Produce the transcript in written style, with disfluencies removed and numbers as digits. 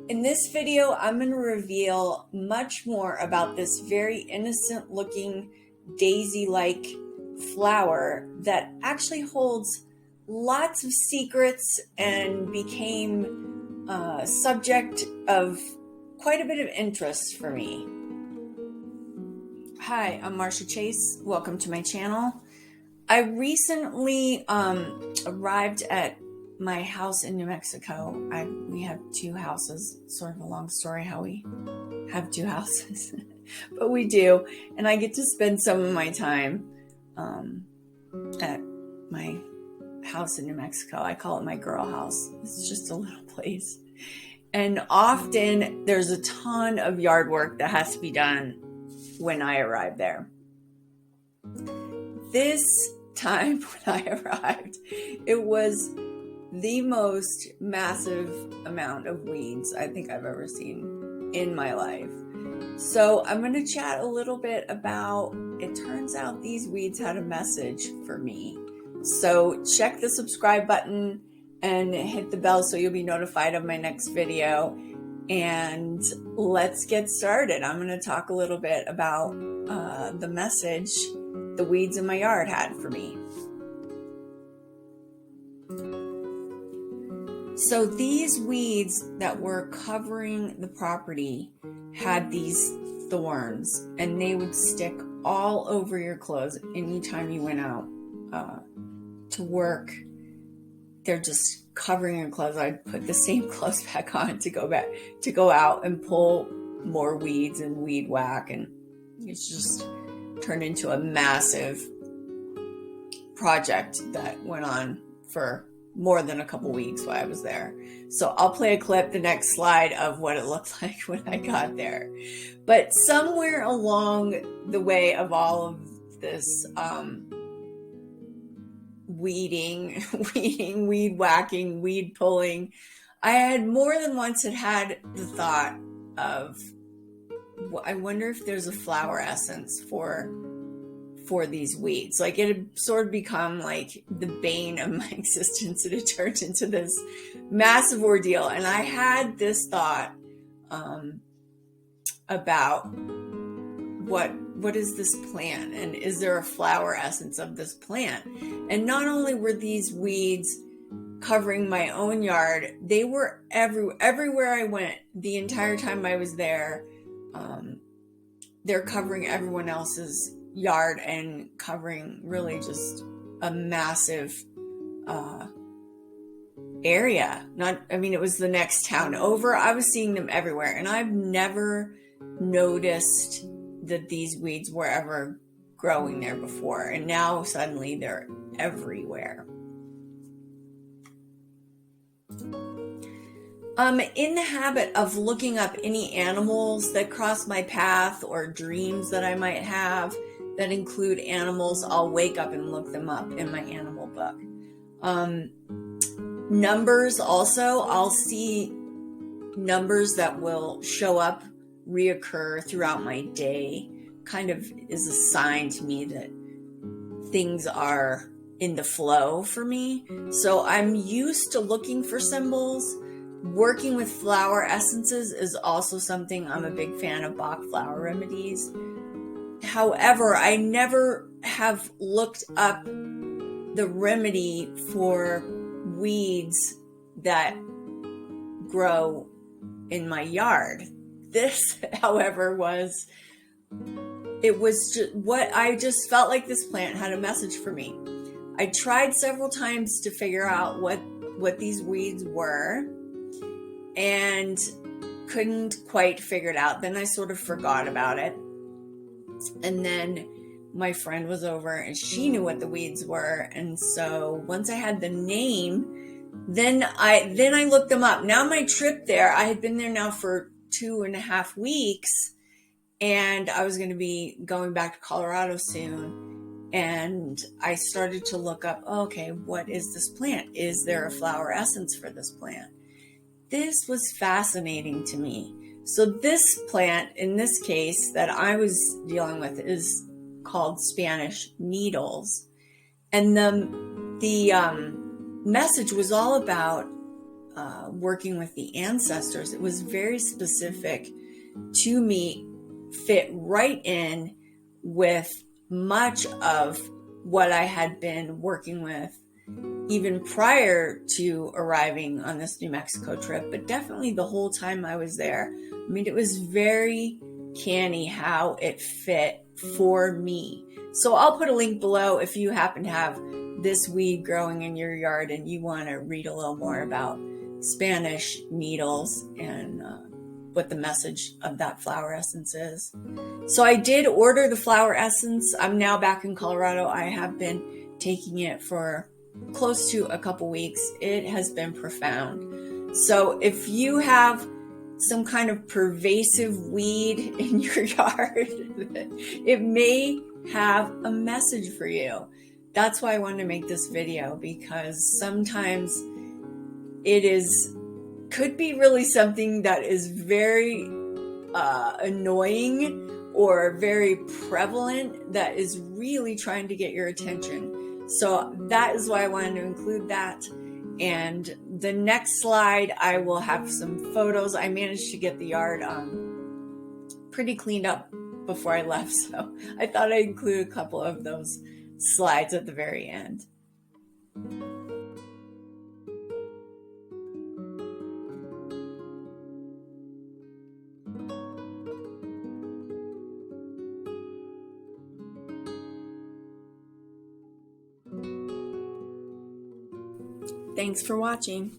In this video, I'm going to reveal much more about this very innocent looking daisy-like flower that actually holds lots of secrets and became a subject of quite a bit of interest for me. Hi, I'm Marcia Chase. Welcome to my channel. I recently arrived at my house in New Mexico. We have two houses, sort of a long story how we have two houses, but we do. And I get to spend some of my time at my house in New Mexico. I call it my girl house. It's just a little place. And often there's a ton of yard work that has to be done when I arrive there. This time when I arrived, it was the most massive amount of weeds I think I've ever seen in my life. So I'm going to chat a little bit about, it turns out these weeds had a message for me. So check the subscribe button and hit the bell so you'll be notified of my next video. And let's get started. I'm going to talk a little bit about the message the weeds in my yard had for me. So these weeds that were covering the property had these thorns, and they would stick all over your clothes anytime you went out to work. They're just covering your clothes. I'd put the same clothes back on to go out and pull more weeds and weed whack, and it's just turned into a massive project that went on for more than a couple weeks while I was there. So I'll play a clip, the next slide, of what it looked like when I got there. But somewhere along the way of all of this weeding, weed whacking, weed pulling, I had more than once had the thought of, I wonder if there's a flower essence for these weeds. Like, it had sort of become like the bane of my existence. It had turned into this massive ordeal. And I had this thought about what is this plant, and is there a flower essence of this plant? And not only were these weeds covering my own yard, they were everywhere I went. The entire time I was there, they're covering everyone else's yard and covering really just a massive area. It was the next town over. I was seeing them everywhere, and I've never noticed that these weeds were ever growing there before, and now suddenly they're everywhere. I'm in the habit of looking up any animals that cross my path or dreams that I might have that include animals. I'll wake up and look them up in my animal book. Numbers also, I'll see numbers that will show up, reoccur throughout my day, kind of is a sign to me that things are in the flow for me. So I'm used to looking for symbols. Working with flower essences is also something. I'm a big fan of Bach flower remedies. However, I never have looked up the remedy for weeds that grow in my yard. This, however, was just what I just felt like this plant had a message for me. I tried several times to figure out what these weeds were and couldn't quite figure it out. Then I sort of forgot about it. And then my friend was over and she knew what the weeds were. And so once I had the name, then I looked them up. Now my trip there, I had been there now for 2.5 weeks, and I was going to be going back to Colorado soon. And I started to look up, okay, what is this plant? Is there a flower essence for this plant? This was fascinating to me. So this plant, in this case, that I was dealing with is called Spanish needles. And the message was all about working with the ancestors, it was very specific to me, fit right in with much of what I had been working with even prior to arriving on this New Mexico trip, but definitely the whole time I was there. I mean, it was very canny how it fit for me. So I'll put a link below if you happen to have this weed growing in your yard and you want to read a little more about Spanish needles and what the message of that flower essence is. So I did order the flower essence. I'm now back in Colorado. I have been taking it for close to a couple weeks. It has been profound. So if you have some kind of pervasive weed in your yard, it may have a message for you. That's why I wanted to make this video, because sometimes it could be really something that is very annoying or very prevalent that is really trying to get your attention. So that is why I wanted to include that. And the next slide, I will have some photos. I managed to get the yard pretty cleaned up before I left, so I thought I'd include a couple of those slides at the very end. Thanks for watching.